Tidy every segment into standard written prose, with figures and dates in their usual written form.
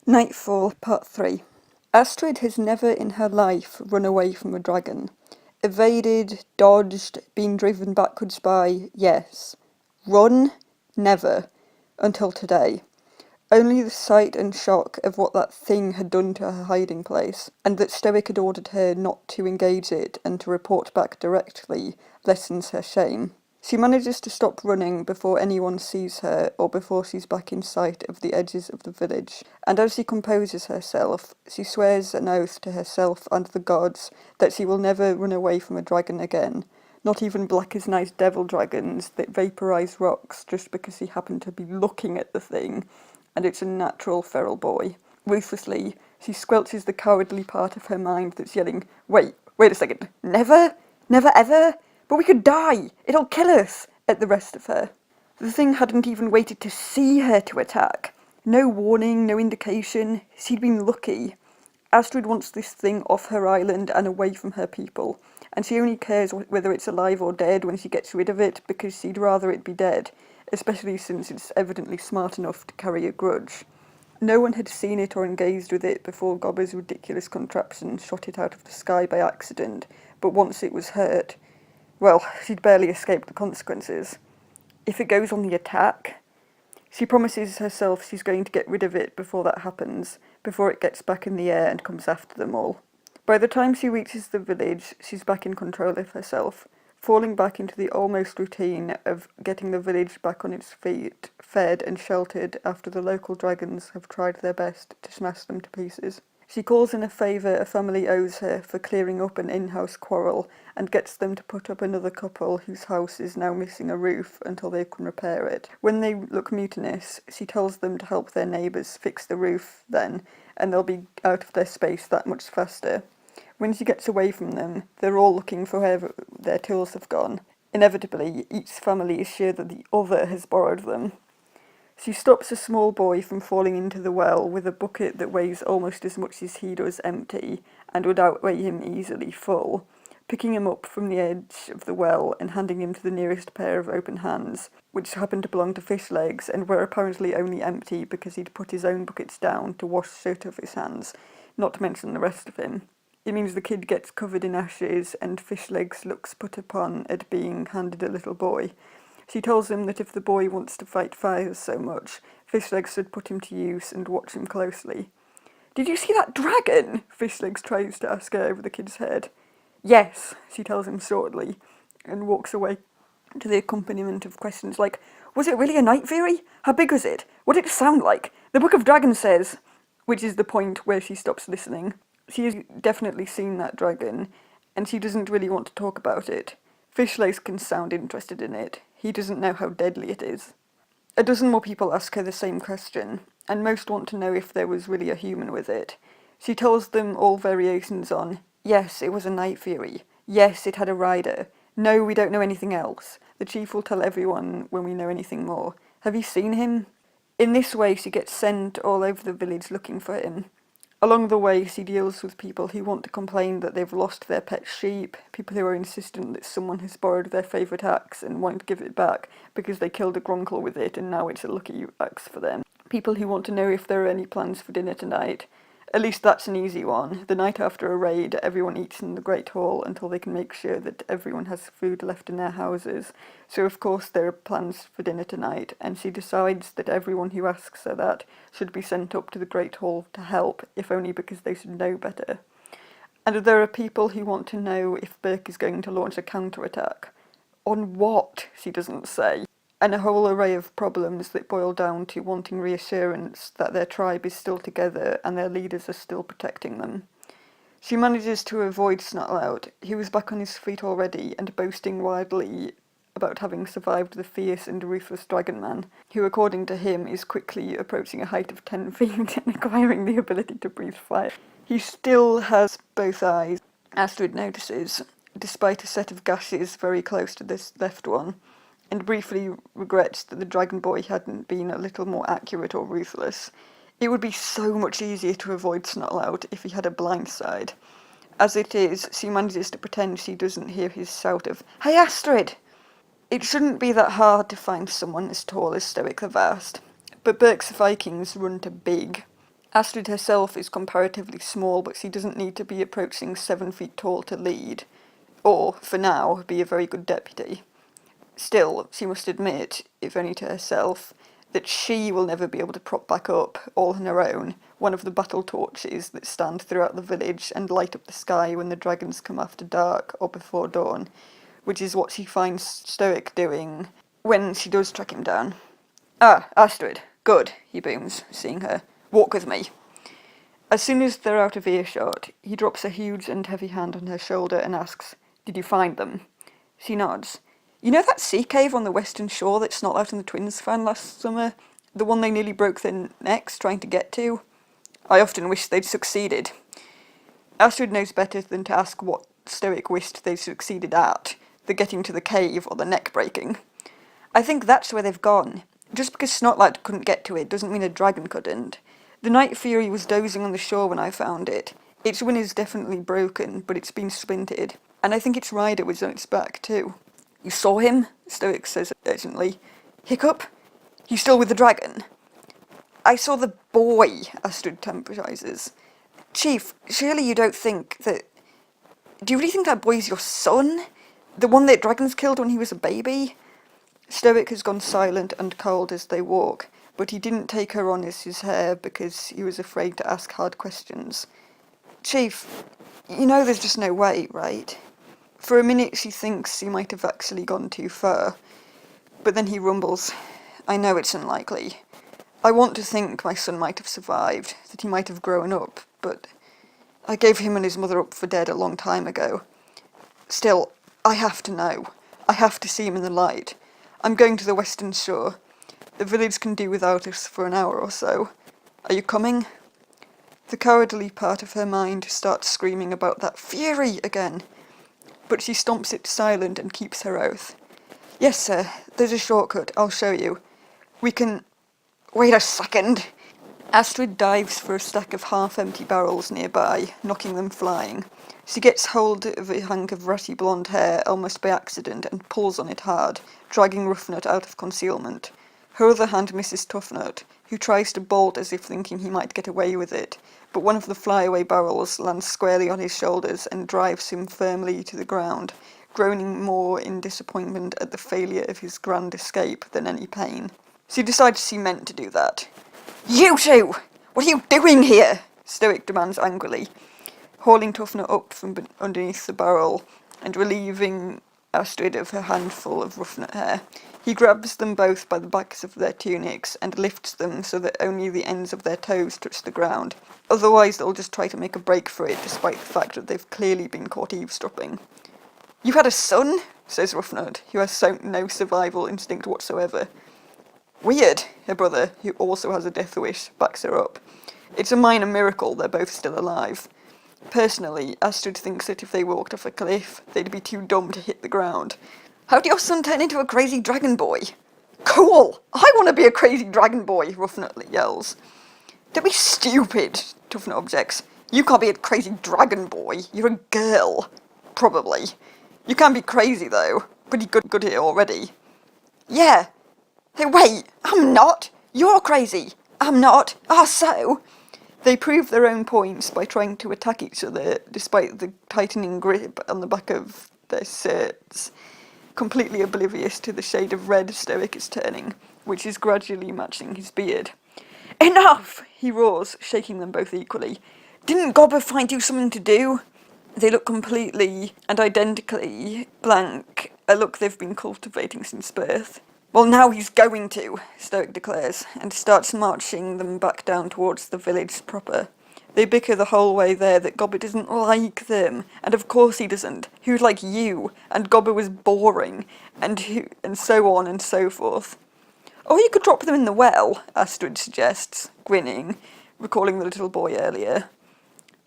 Nightfall, Part 3. Astrid has never in her life run away from a dragon. Evaded, dodged, been driven backwards by, yes. Run? Never. Until today. Only the sight and shock of what that thing had done to her hiding place, and that Stoic had ordered her not to engage it and to report back directly, lessens her shame. She manages to stop running before anyone sees her or before she's back in sight of the edges of the village, and as she composes herself, she swears an oath to herself and the gods that she will never run away from a dragon again, not even black as night devil dragons that vaporise rocks just because she happened to be looking at the thing, and it's a natural feral boy. Ruthlessly, she squelches the cowardly part of her mind that's yelling, wait a second, never? Never ever? But we could die! It'll kill us! At the rest of her. The thing hadn't even waited to see her to attack. No warning, no indication. She'd been lucky. Astrid wants this thing off her island and away from her people, and she only cares whether it's alive or dead when she gets rid of it because she'd rather it be dead, especially since it's evidently smart enough to carry a grudge. No one had seen it or engaged with it before Gobber's ridiculous contraption shot it out of the sky by accident, but once it was hurt, well, she'd barely escaped the consequences. If it goes on the attack, she promises herself she's going to get rid of it before that happens, before it gets back in the air and comes after them all. By the time she reaches the village, she's back in control of herself, falling back into the almost routine of getting the village back on its feet, fed and sheltered after the local dragons have tried their best to smash them to pieces. She calls in a favour a family owes her for clearing up an in-house quarrel and gets them to put up another couple whose house is now missing a roof until they can repair it. When they look mutinous, she tells them to help their neighbours fix the roof then, and they'll be out of their space that much faster. When she gets away from them, they're all looking for wherever their tools have gone. Inevitably, each family is sure that the other has borrowed them. She stops a small boy from falling into the well with a bucket that weighs almost as much as he does empty, and would outweigh him easily full, picking him up from the edge of the well and handing him to the nearest pair of open hands, which happened to belong to Fishlegs and were apparently only empty because he'd put his own buckets down to wash soot off his hands, not to mention the rest of him. It means the kid gets covered in ashes and Fishlegs looks put upon at being handed a little boy. She tells him that if the boy wants to fight fires so much, Fishlegs should put him to use and watch him closely. "Did you see that dragon?" Fishlegs tries to ask her over the kid's head. "Yes," she tells him shortly, and walks away to the accompaniment of questions like, "Was it really a night veery? How big was it? What did it sound like? The Book of Dragons says..." Which is the point where she stops listening. She has definitely seen that dragon, and she doesn't really want to talk about it. Fishlegs can sound interested in it. He doesn't know how deadly it is. A dozen more people ask her the same question, and most want to know if there was really a human with it. She tells them all variations on, "Yes, it was a night fury. Yes, it had a rider. No, we don't know anything else. The chief will tell everyone when we know anything more. Have you seen him?" In this way, she gets sent all over the village looking for him. Along the way, she deals with people who want to complain that they've lost their pet sheep, people who are insistent that someone has borrowed their favourite axe and won't give it back because they killed a grunkle with it and now it's a lucky axe for them. People who want to know if there are any plans for dinner tonight. At least that's an easy one. The night after a raid, everyone eats in the Great Hall until they can make sure that everyone has food left in their houses. So of course there are plans for dinner tonight, and she decides that everyone who asks her that should be sent up to the Great Hall to help, if only because they should know better. And there are people who want to know if Burke is going to launch a counterattack. On what, she doesn't say. And a whole array of problems that boil down to wanting reassurance that their tribe is still together and their leaders are still protecting them. She manages to avoid Snotlout, who was back on his feet already and boasting wildly about having survived the fierce and ruthless Dragon Man, who according to him is quickly approaching a height of 10 feet and acquiring the ability to breathe fire. He still has both eyes, Astrid notices, despite a set of gashes very close to this left one, and briefly regrets that the Dragon Boy hadn't been a little more accurate or ruthless. It would be so much easier to avoid Snotlout if he had a blind side. As it is, she manages to pretend she doesn't hear his shout of, "Hey Astrid!" It shouldn't be that hard to find someone as tall as Stoic the Vast, but Burke's Vikings run to big. Astrid herself is comparatively small, but she doesn't need to be approaching 7 feet tall to lead, or, for now, be a very good deputy. Still, she must admit, if only to herself, that she will never be able to prop back up, all on her own, one of the battle torches that stand throughout the village and light up the sky when the dragons come after dark or before dawn, which is what she finds Stoic doing when she does track him down. "Ah, Astrid, good," he booms, seeing her. "Walk with me." As soon as they're out of earshot, he drops a huge and heavy hand on her shoulder and asks, "Did you find them?" She nods. "You know that sea cave on the western shore that Snotlout and the twins found last summer? The one they nearly broke their necks trying to get to? I often wish they'd succeeded." Astrid knows better than to ask what Stoic wished they succeeded at, the getting to the cave or the neck breaking. "I think that's where they've gone. Just because Snotlout couldn't get to it doesn't mean a dragon couldn't. The Night Fury was dozing on the shore when I found it. Its wing is definitely broken, but it's been splintered, and I think its rider was on its back too." "You saw him?" Stoic says urgently. "Hiccup? He's still with the dragon?" "I saw the boy," Astrid temporizes. "Chief, surely you don't think that... Do you really think that boy's your son? The one that dragons killed when he was a baby?" Stoic has gone silent and cold as they walk, but he didn't take her on as his hair because he was afraid to ask hard questions. "Chief, you know there's just no way, right?" For a minute she thinks he might have actually gone too far, but then he rumbles, "I know it's unlikely. I want to think my son might have survived, that he might have grown up, but I gave him and his mother up for dead a long time ago. Still, I have to know. I have to see him in the light. I'm going to the western shore. The village can do without us for an hour or so. Are you coming?" The cowardly part of her mind starts screaming about that fury again, but she stomps it silent and keeps her oath. "Yes, sir, there's a shortcut, I'll show you. We can... Wait a second." Astrid dives for a stack of half-empty barrels nearby, knocking them flying. She gets hold of a hank of ratty blonde hair almost by accident and pulls on it hard, dragging Roughnut out of concealment. Her other hand misses Toughnut, who tries to bolt as if thinking he might get away with it, but one of the flyaway barrels lands squarely on his shoulders and drives him firmly to the ground, groaning more in disappointment at the failure of his grand escape than any pain. She decides she meant to do that. "You two! What are you doing here?" Stoic demands angrily, hauling Toughnut up from underneath the barrel and relieving Astrid of her handful of Roughnut hair. He grabs them both by the backs of their tunics and lifts them so that only the ends of their toes touch the ground. Otherwise they'll just try to make a break for it, despite the fact that they've clearly been caught eavesdropping. "You had a son?" says Roughnut, who has no survival instinct whatsoever. "Weird," her brother, who also has a death wish, backs her up. "It's a minor miracle they're both still alive. Personally, Astrid thinks that if they walked off a cliff, they'd be too dumb to hit the ground." "How did your son turn into a crazy dragon boy?" "Cool! I want to be a crazy dragon boy," Roughnut yells. "Don't be stupid," Toughnut objects. "You can't be a crazy dragon boy. You're a girl. Probably. You can be crazy, though. Pretty good at it already." "Yeah. Hey, wait, I'm not. You're crazy. I'm not. So?" They prove their own points by trying to attack each other, despite the tightening grip on the back of their shirts, completely oblivious to the shade of red Stoic is turning, which is gradually matching his beard. "Enough!" he roars, shaking them both equally. "Didn't Gobber find you something to do?" They look completely and identically blank, a look they've been cultivating since birth. "Well, now he's going to," Stoic declares, and starts marching them back down towards the village proper. They bicker the whole way there that Gobber doesn't like them, and of course he doesn't. He was like you, and Gobber was boring, and so on and so forth. "Or you could drop them in the well," Astrid suggests, grinning, recalling the little boy earlier.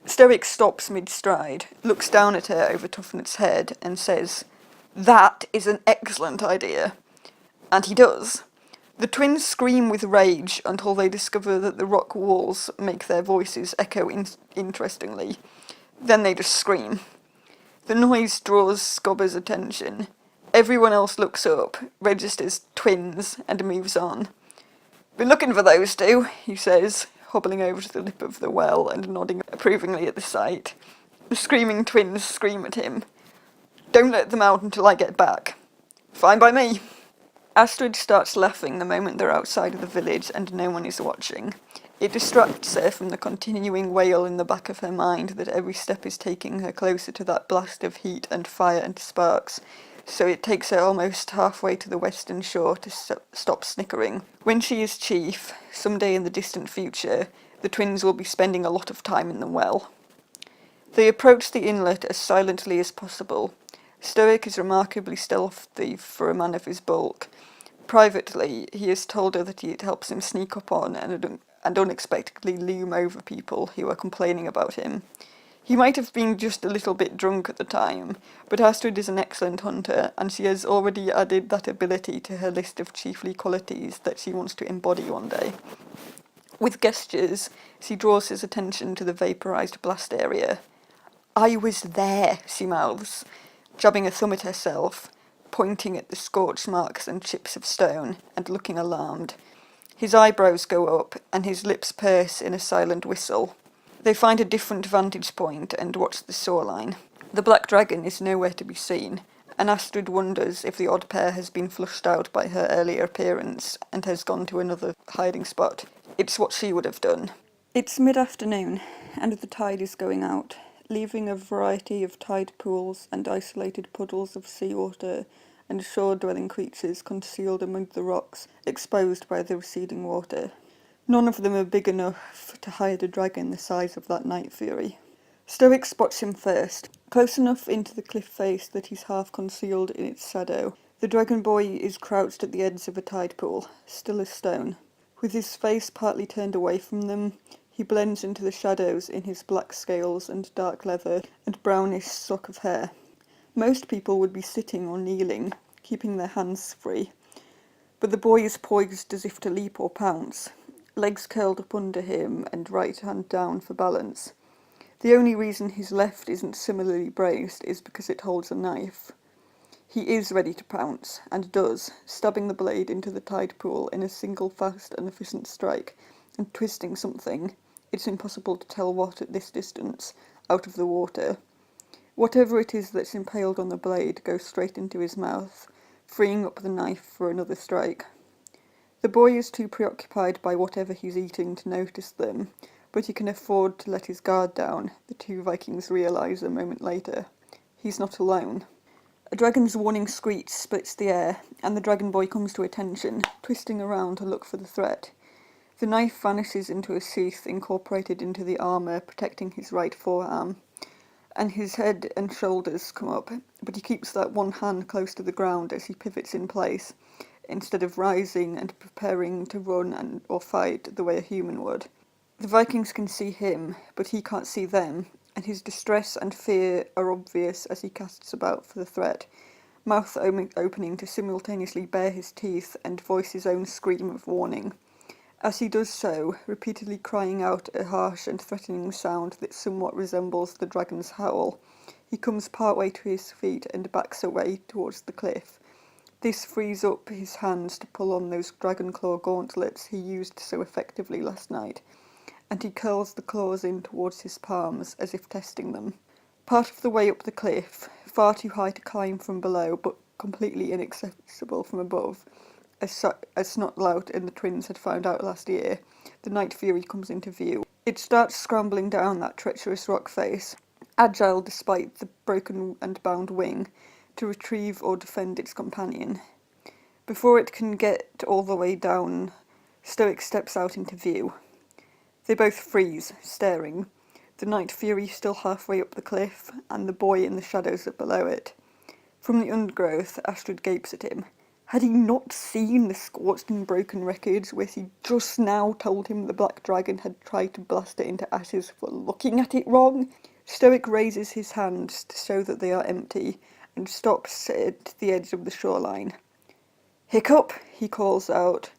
Stoic stops mid-stride, looks down at her over Toughnut's head, and says, "That is an excellent idea." And he does. The twins scream with rage until they discover that the rock walls make their voices echo interestingly. Then they just scream. The noise draws Gobber's attention. Everyone else looks up, registers twins, and moves on. "Been looking for those two," he says, hobbling over to the lip of the well and nodding approvingly at the sight. The screaming twins scream at him. "Don't let them out until I get back." "Fine by me." Astrid starts laughing the moment they're outside of the village and no one is watching. It distracts her from the continuing wail in the back of her mind that every step is taking her closer to that blast of heat and fire and sparks, so it takes her almost halfway to the western shore to stop snickering. When she is chief, someday in the distant future, the twins will be spending a lot of time in the well. They approach the inlet as silently as possible. Stoic is remarkably stealthy for a man of his bulk. Privately, he has told her that it helps him sneak up on and unexpectedly loom over people who are complaining about him. He might have been just a little bit drunk at the time, but Astrid is an excellent hunter, and she has already added that ability to her list of chiefly qualities that she wants to embody one day. With gestures, she draws his attention to the vaporized blast area. "I was there," she mouths, jabbing a thumb at herself, pointing at the scorch marks and chips of stone, and looking alarmed. His eyebrows go up, and his lips purse in a silent whistle. They find a different vantage point and watch the shoreline. The black dragon is nowhere to be seen, and Astrid wonders if the odd pair has been flushed out by her earlier appearance and has gone to another hiding spot. It's what she would have done. It's mid-afternoon, and the tide is going out, leaving a variety of tide pools and isolated puddles of seawater and shore-dwelling creatures concealed among the rocks, exposed by the receding water. None of them are big enough to hide a dragon the size of that night fury. Stoic spots him first, close enough into the cliff face that he's half concealed in its shadow. The dragon boy is crouched at the edge of a tide pool, still as stone. With his face partly turned away from them, he blends into the shadows in his black scales and dark leather and brownish shock of hair. Most people would be sitting or kneeling, keeping their hands free, but the boy is poised as if to leap or pounce, legs curled up under him and right hand down for balance. The only reason his left isn't similarly braced is because it holds a knife. He is ready to pounce, and does, stabbing the blade into the tide pool in a single fast and efficient strike, and twisting something, it's impossible to tell what at this distance, out of the water. Whatever it is that's impaled on the blade goes straight into his mouth, freeing up the knife for another strike. The boy is too preoccupied by whatever he's eating to notice them, but he can afford to let his guard down, the two Vikings realise a moment later. He's not alone. A dragon's warning screech splits the air, and the dragon boy comes to attention, twisting around to look for the threat. The knife vanishes into a sheath incorporated into the armour protecting his right forearm, and his head and shoulders come up, but he keeps that one hand close to the ground as he pivots in place, instead of rising and preparing to run or fight the way a human would. The Vikings can see him, but he can't see them, and his distress and fear are obvious as he casts about for the threat, mouth opening to simultaneously bare his teeth and voice his own scream of warning. As he does so, repeatedly crying out a harsh and threatening sound that somewhat resembles the dragon's howl, he comes partway to his feet and backs away towards the cliff. This frees up his hands to pull on those dragon claw gauntlets he used so effectively last night, and he curls the claws in towards his palms as if testing them. Part of the way up the cliff, far too high to climb from below but completely inaccessible from above, as Snotlout and the twins had found out last year, the Night Fury comes into view. It starts scrambling down that treacherous rock face, agile despite the broken and bound wing, to retrieve or defend its companion. Before it can get all the way down, Stoic steps out into view. They both freeze, staring, the Night Fury still halfway up the cliff, and the boy in the shadows below it. From the undergrowth, Astrid gapes at him. Had he not seen the scorched and broken wreckage where she just now told him the black dragon had tried to blast it into ashes for looking at it wrong? Stoic raises his hands to show that they are empty, and stops at the edge of the shoreline. "Hiccup," he calls out.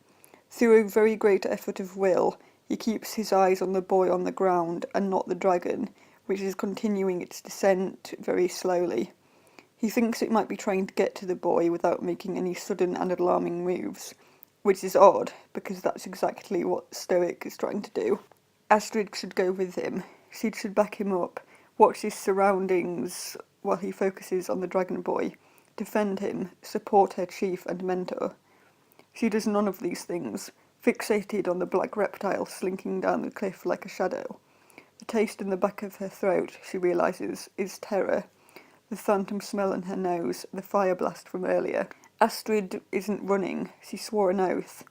Through a very great effort of will, he keeps his eyes on the boy on the ground and not the dragon, which is continuing its descent very slowly. He thinks it might be trying to get to the boy without making any sudden and alarming moves, which is odd, because that's exactly what Stoic is trying to do. Astrid should go with him. She should back him up, watch his surroundings while he focuses on the dragon boy, defend him, support her chief and mentor. She does none of these things, fixated on the black reptile slinking down the cliff like a shadow. The taste in the back of her throat, she realises, is terror. The phantom smell in her nose, the fire blast from earlier. Astrid isn't running, she swore an oath,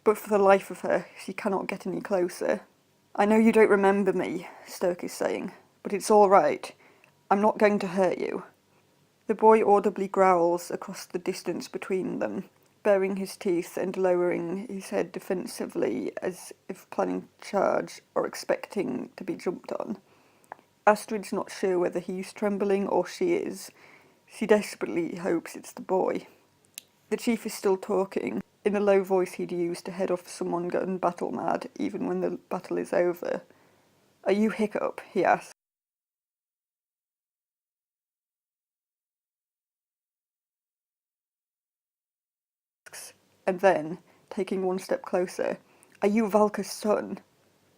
but for the life of her, she cannot get any closer. I know you don't remember me, Stoke is saying, but it's all right. I'm not going to hurt you. The boy audibly growls across the distance between them, baring his teeth and lowering his head defensively as if planning to charge or expecting to be jumped on. Astrid's not sure whether he's trembling or she is. She desperately hopes it's the boy. The chief is still talking, in a low voice he'd use to head off someone gone battle mad, even when the battle is over. Are you Hiccup? He asks. And then, taking one step closer, are you Valka's son?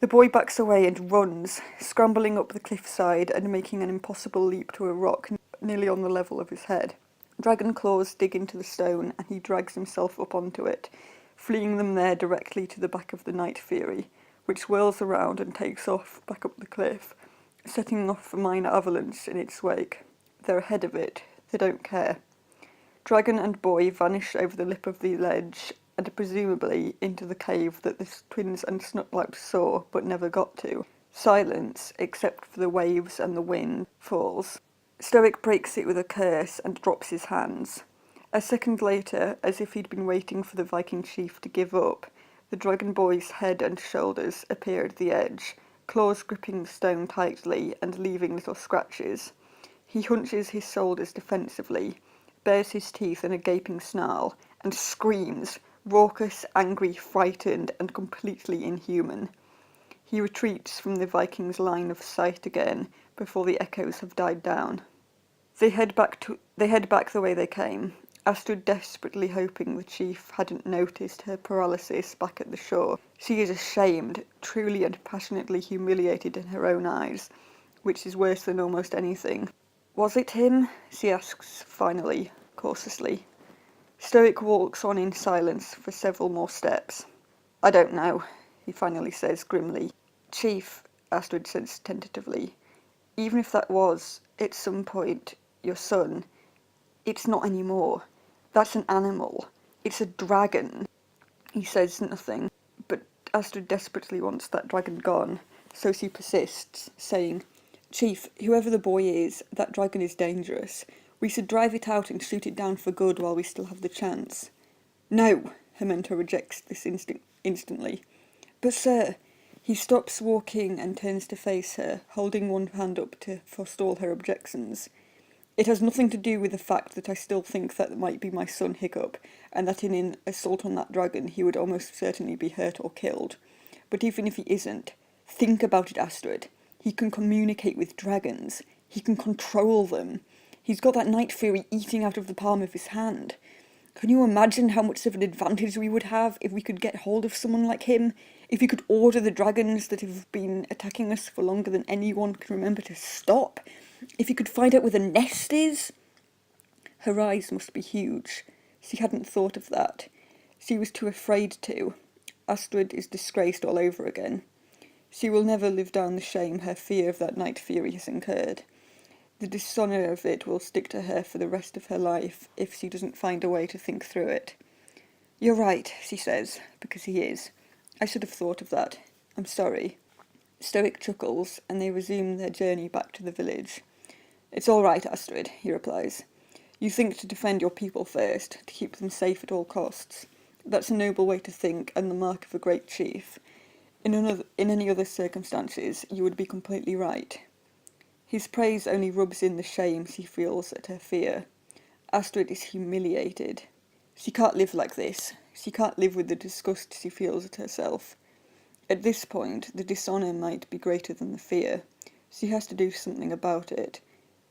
The boy backs away and runs, scrambling up the cliffside and making an impossible leap to a rock nearly on the level of his head. Dragon claws dig into the stone and he drags himself up onto it, fleeing them there directly to the back of the Night Fury, which whirls around and takes off back up the cliff, setting off a minor avalanche in its wake. They're ahead of it. They don't care. Dragon and boy vanish over the lip of the ledge and presumably into the cave that the twins and Snutlap saw but never got to. Silence, except for the waves and the wind, falls. Stoic breaks it with a curse and drops his hands. A second later, as if he'd been waiting for the Viking chief to give up, the dragon boy's head and shoulders appear at the edge, claws gripping the stone tightly and leaving little scratches. He hunches his shoulders defensively, bares his teeth in a gaping snarl, and screams, raucous, angry, frightened, and completely inhuman. He retreats from the Viking's line of sight again before the echoes have died down. They head back the way they came, Astrid desperately hoping the chief hadn't noticed her paralysis back at the shore. She is ashamed, truly and passionately humiliated in her own eyes, which is worse than almost anything. Was it him? She asks finally, cautiously. Stoic walks on in silence for several more steps. I don't know, he finally says grimly. Chief, Astrid says tentatively, even if that was, at some point, your son, it's not anymore. That's an animal. It's a dragon. He says nothing, but Astrid desperately wants that dragon gone, so she persists, saying, Chief, whoever the boy is, that dragon is dangerous. We should drive it out and shoot it down for good while we still have the chance. No, her mentor rejects this instantly. But sir, he stops walking and turns to face her, holding one hand up to forestall her objections. It has nothing to do with the fact that I still think that might be my son Hiccup, and that in an assault on that dragon he would almost certainly be hurt or killed. But even if he isn't, think about it, Astrid. He can communicate with dragons. He can control them. He's got that Night Fury eating out of the palm of his hand. Can you imagine how much of an advantage we would have if we could get hold of someone like him? If we could order the dragons that have been attacking us for longer than anyone can remember to stop? If you could find out where the nest is? Her eyes must be huge. She hadn't thought of that. She was too afraid to. Astrid is disgraced all over again. She will never live down the shame her fear of that Night Fury has incurred. The dishonour of it will stick to her for the rest of her life if she doesn't find a way to think through it. You're right, she says, because he is. I should have thought of that. I'm sorry. Stoic chuckles, and they resume their journey back to the village. It's all right, Astrid, he replies. You think to defend your people first, to keep them safe at all costs. That's a noble way to think, and the mark of a great chief. In any other circumstances, you would be completely right. His praise only rubs in the shame she feels at her fear. Astrid is humiliated. She can't live like this. She can't live with the disgust she feels at herself. At this point, the dishonour might be greater than the fear. She has to do something about it.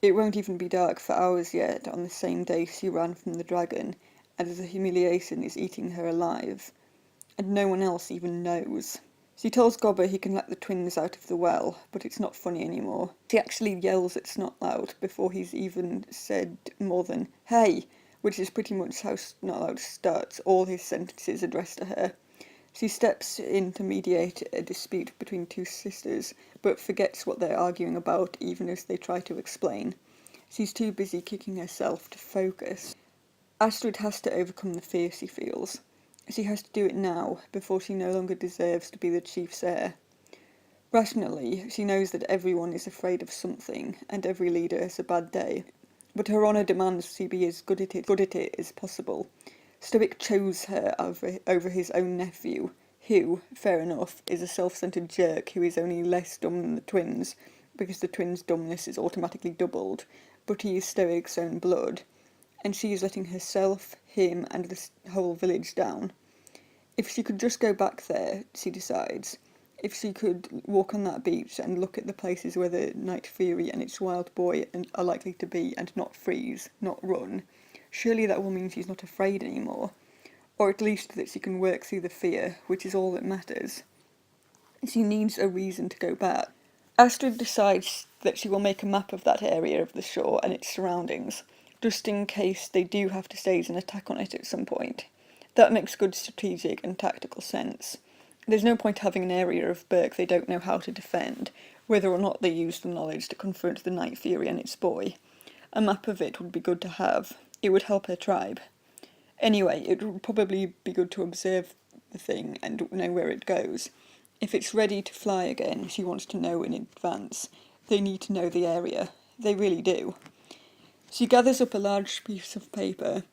It won't even be dark for hours yet on the same day she ran from the dragon, and the humiliation is eating her alive. And no one else even knows. She tells Gobber he can let the twins out of the well, but it's not funny anymore. She actually yells at Snotlout before he's even said more than "Hey," which is pretty much how Snotlout starts all his sentences addressed to her. She steps in to mediate a dispute between two sisters, but forgets what they're arguing about even as they try to explain. She's too busy kicking herself to focus. Astrid has to overcome the fear she feels. She has to do it now, before she no longer deserves to be the chief's heir. Rationally, she knows that everyone is afraid of something, and every leader has a bad day. But her honour demands she be as good at it as possible. Stoic chose her over his own nephew, who, fair enough, is a self-centred jerk who is only less dumb than the twins, because the twins' dumbness is automatically doubled, but he is Stoic's own blood, and she is letting herself, him, and the whole village down. If she could just go back there, she decides, if she could walk on that beach and look at the places where the Night Fury and its wild boy are likely to be and not freeze, not run, surely that will mean she's not afraid anymore, or at least that she can work through the fear, which is all that matters. She needs a reason to go back. Astrid decides that she will make a map of that area of the shore and its surroundings, just in case they do have to stage an attack on it at some point. That makes good strategic and tactical sense. There's no point having an area of Berk they don't know how to defend, whether or not they use the knowledge to confront the Night Fury and its boy. A map of it would be good to have. It would help her tribe. Anyway, it would probably be good to observe the thing and know where it goes. If it's ready to fly again, she wants to know in advance. They need to know the area. They really do. She gathers up a large piece of paper,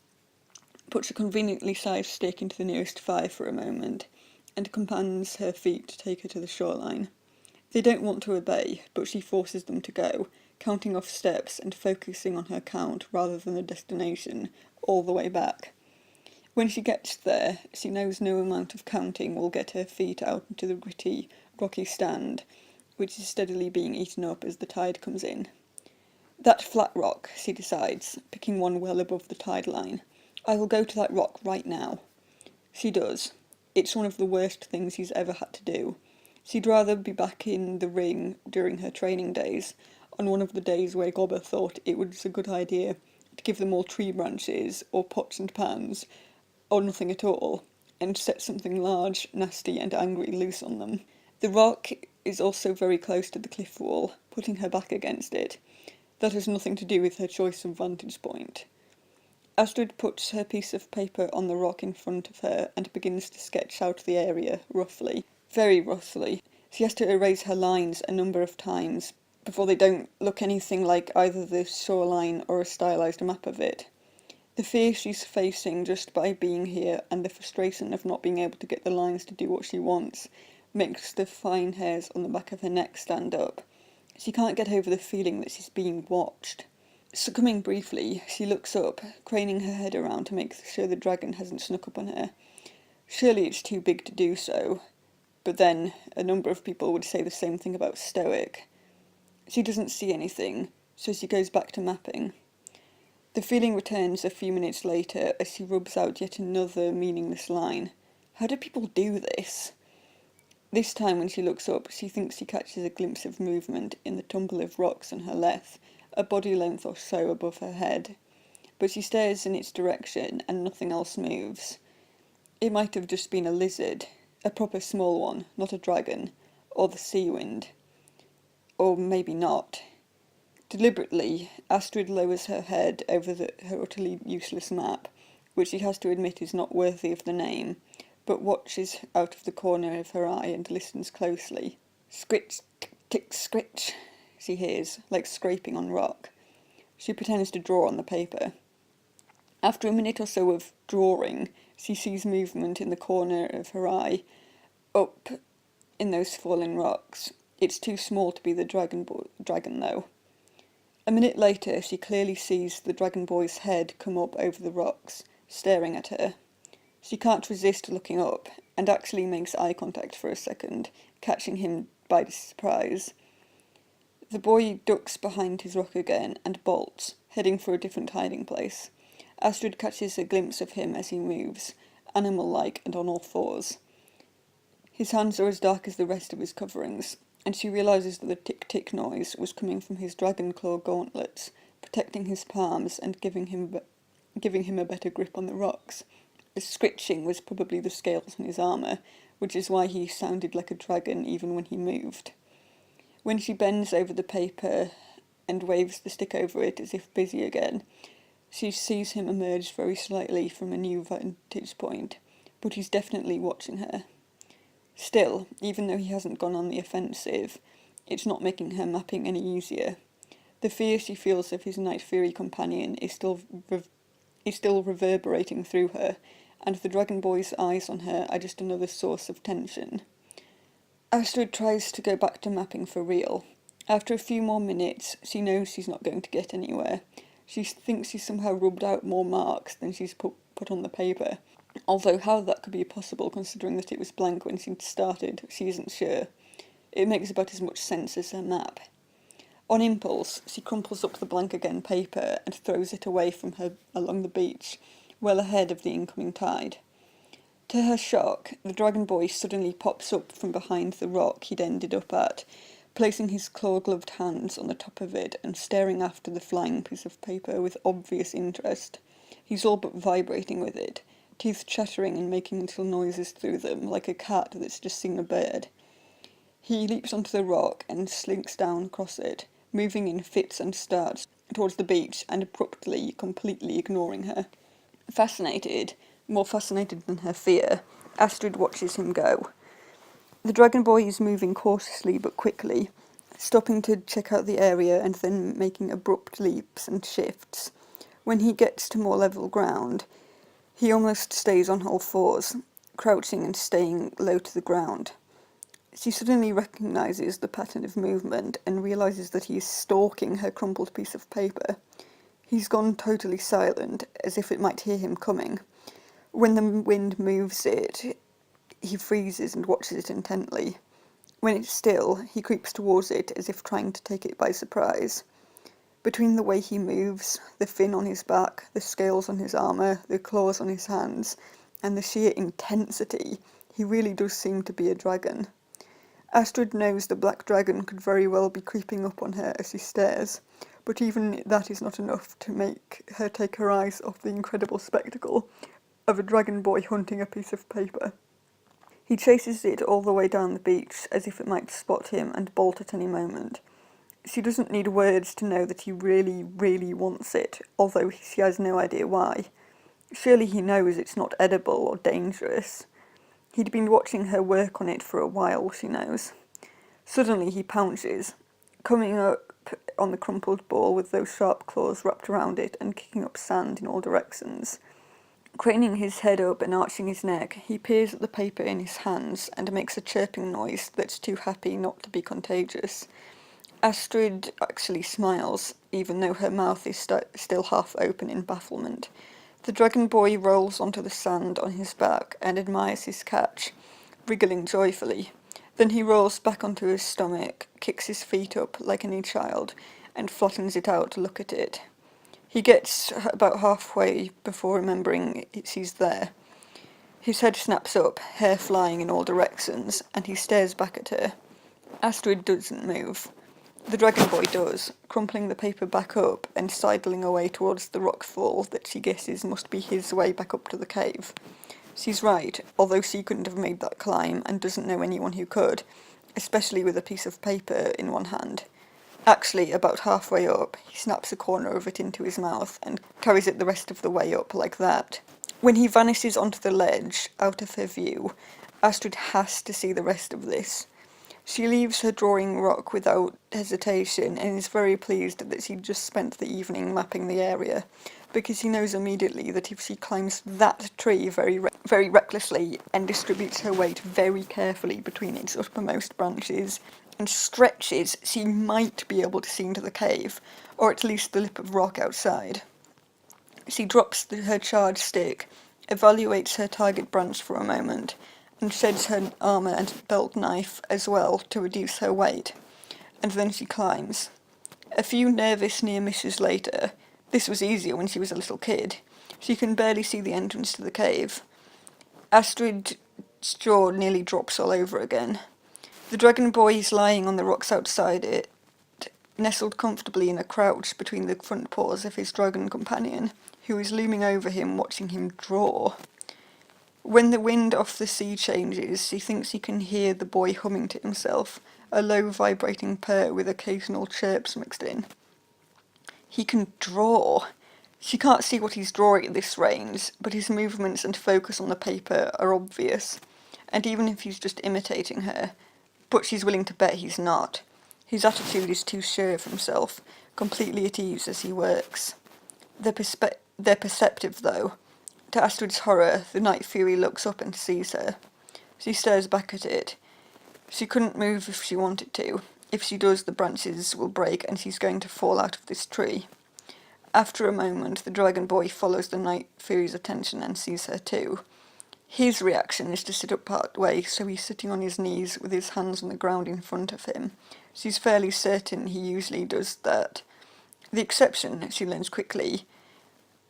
puts a conveniently sized stick into the nearest fire for a moment, and commands her feet to take her to the shoreline. They don't want to obey, but she forces them to go, counting off steps and focusing on her count rather than the destination, all the way back. When she gets there, she knows no amount of counting will get her feet out into the gritty, rocky stand, which is steadily being eaten up as the tide comes in. That flat rock, she decides, picking one well above the tide line. I will go to that rock right now. She does. It's one of the worst things she's ever had to do. She'd rather be back in the ring during her training days, on one of the days where Gobber thought it was a good idea to give them all tree branches, or pots and pans, or nothing at all, and set something large, nasty and angry loose on them. The rock is also very close to the cliff wall, putting her back against it. That has nothing to do with her choice of vantage point. Astrid puts her piece of paper on the rock in front of her and begins to sketch out the area, roughly. Very roughly. She has to erase her lines a number of times before they don't look anything like either the shoreline or a stylised map of it. The fear she's facing just by being here and the frustration of not being able to get the lines to do what she wants makes the fine hairs on the back of her neck stand up. She can't get over the feeling that she's being watched. Succumbing briefly, she looks up, craning her head around to make sure the dragon hasn't snuck up on her. Surely it's too big to do so, but then a number of people would say the same thing about Stoic. She doesn't see anything, so she goes back to mapping. The feeling returns a few minutes later as she rubs out yet another meaningless line. How do people do this? This time when she looks up, she thinks she catches a glimpse of movement in the tumble of rocks on her left, a body length or so above her head. But she stares in its direction and nothing else moves. It might have just been a lizard, a proper small one, not a dragon, or the sea wind. Or maybe not. Deliberately, Astrid lowers her head over her utterly useless map, which she has to admit is not worthy of the name, but watches out of the corner of her eye and listens closely. Scritch, tick, tick, scritch, she hears, like scraping on rock. She pretends to draw on the paper. After a minute or so of drawing, she sees movement in the corner of her eye, up in those fallen rocks. It's too small to be the dragon though. A minute later, she clearly sees the dragon boy's head come up over the rocks, staring at her. She can't resist looking up, and actually makes eye contact for a second, catching him by surprise. The boy ducks behind his rock again and bolts, heading for a different hiding place. Astrid catches a glimpse of him as he moves, animal-like and on all fours. His hands are as dark as the rest of his coverings, and she realises that the tick-tick noise was coming from his dragon claw gauntlets, protecting his palms and giving him a better grip on the rocks. The scritching was probably the scales on his armour, which is why he sounded like a dragon even when he moved. When she bends over the paper and waves the stick over it as if busy again, she sees him emerge very slightly from a new vantage point, but he's definitely watching her. Still, even though he hasn't gone on the offensive, it's not making her mapping any easier. The fear she feels of his Night Fury companion is still reverberating through her, and the Dragon Boy's eyes on her are just another source of tension. Astrid tries to go back to mapping for real. After a few more minutes, she knows she's not going to get anywhere. She thinks she's somehow rubbed out more marks than she's put on the paper. Although how that could be possible considering that it was blank when she started, she isn't sure. It makes about as much sense as her map. On impulse, she crumples up the blank again paper and throws it away from her along the beach, well ahead of the incoming tide. To her shock, the Dragon Boy suddenly pops up from behind the rock he'd ended up at, placing his claw-gloved hands on the top of it and staring after the flying piece of paper with obvious interest. He's all but vibrating with it, teeth chattering and making little noises through them, like a cat that's just seen a bird. He leaps onto the rock and slinks down across it, moving in fits and starts towards the beach and abruptly, completely ignoring her. Fascinated, more fascinated than her fear, Astrid watches him go. The Dragon Boy is moving cautiously but quickly, stopping to check out the area and then making abrupt leaps and shifts. When he gets to more level ground, he almost stays on all fours, crouching and staying low to the ground. She suddenly recognises the pattern of movement and realises that he is stalking her crumpled piece of paper. He's gone totally silent, as if it might hear him coming. When the wind moves it, he freezes and watches it intently. When it's still, he creeps towards it as if trying to take it by surprise. Between the way he moves, the fin on his back, the scales on his armour, the claws on his hands, and the sheer intensity, he really does seem to be a dragon. Astrid knows the black dragon could very well be creeping up on her as she stares, but even that is not enough to make her take her eyes off the incredible spectacle of a dragon boy hunting a piece of paper. He chases it all the way down the beach as if it might spot him and bolt at any moment. She doesn't need words to know that he really, really wants it, although she has no idea why. Surely he knows it's not edible or dangerous. He'd been watching her work on it for a while, she knows. Suddenly he pounces, coming up on the crumpled ball with those sharp claws wrapped around it and kicking up sand in all directions. Craning his head up and arching his neck, he peers at the paper in his hands and makes a chirping noise that's too happy not to be contagious. Astrid actually smiles, even though her mouth is still half open in bafflement. The dragon boy rolls onto the sand on his back and admires his catch, wriggling joyfully. Then he rolls back onto his stomach, kicks his feet up like any child, and flattens it out to look at it. He gets about halfway before remembering he's there. His head snaps up, hair flying in all directions, and he stares back at her. Astrid doesn't move. The dragon boy does, crumpling the paper back up and sidling away towards the rock fall that she guesses must be his way back up to the cave. She's right, although she couldn't have made that climb and doesn't know anyone who could, especially with a piece of paper in one hand. Actually, about halfway up, he snaps a corner of it into his mouth and carries it the rest of the way up like that. When he vanishes onto the ledge, out of her view, Astrid has to see the rest of this. She leaves her drawing rock without hesitation and is very pleased that she'd just spent the evening mapping the area, because she knows immediately that if she climbs that tree very recklessly and distributes her weight very carefully between its uppermost branches and stretches, she might be able to see into the cave, or at least the lip of rock outside. She drops her charged stick, evaluates her target branch for a moment, and sheds her armour and belt knife as well to reduce her weight, and then she climbs. A few nervous near misses later, this was easier when she was a little kid, she can barely see the entrance to the cave. Astrid jaw nearly drops all over again. The dragon boy is lying on the rocks outside it, nestled comfortably in a crouch between the front paws of his dragon companion, who is looming over him, watching him draw. When the wind off the sea changes, he thinks he can hear the boy humming to himself, a low vibrating purr with occasional chirps mixed in. He can draw. She can't see what he's drawing at this range, but his movements and focus on the paper are obvious, and even if he's just imitating her, but she's willing to bet he's not. His attitude is too sure of himself, completely at ease as he works. They're perceptive, though. To Astrid's horror, the Night Fury looks up and sees her. She stares back at it. She couldn't move if she wanted to. If she does, the branches will break and she's going to fall out of this tree. After a moment, the dragon boy follows the Night Fury's attention and sees her too. His reaction is to sit up part way, so he's sitting on his knees with his hands on the ground in front of him. She's fairly certain he usually does that. The exception, she learns quickly,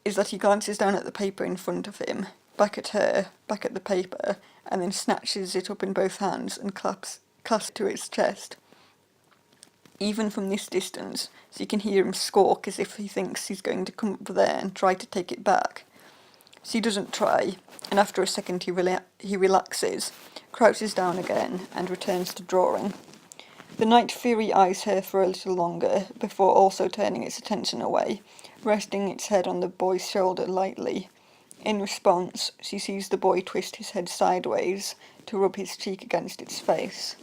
is that he glances down at the paper in front of him, back at her, back at the paper, and then snatches it up in both hands and clasps it to his chest. Even from this distance, she can hear him squawk as if he thinks he's going to come up there and try to take it back. She doesn't try, and after a second he relaxes, crouches down again, and returns to drawing. The Night Fury eyes her for a little longer, before also turning its attention away, resting its head on the boy's shoulder lightly. In response, she sees the boy twist his head sideways to rub his cheek against its face.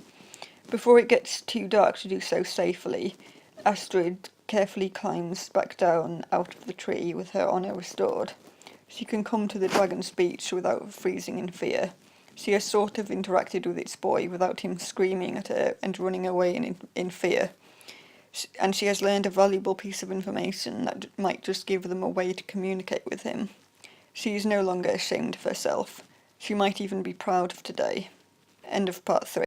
Before it gets too dark to do so safely, Astrid carefully climbs back down out of the tree with her honour restored. She can come to the dragon's beach without freezing in fear. She has sort of interacted with its boy without him screaming at her and running away in fear. And she has learned a valuable piece of information that might just give them a way to communicate with him. She is no longer ashamed of herself. She might even be proud of today. End of part 3.